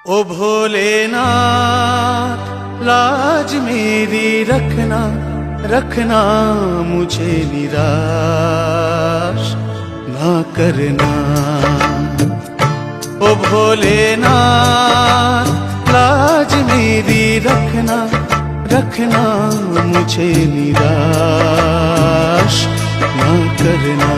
ओ भोलेनाथ, लाज मेरी रखना, रखना मुझे निराश ना करना। ओ भोलेनाथ, लाज मेरी रखना, रखना मुझे निराश ना करना।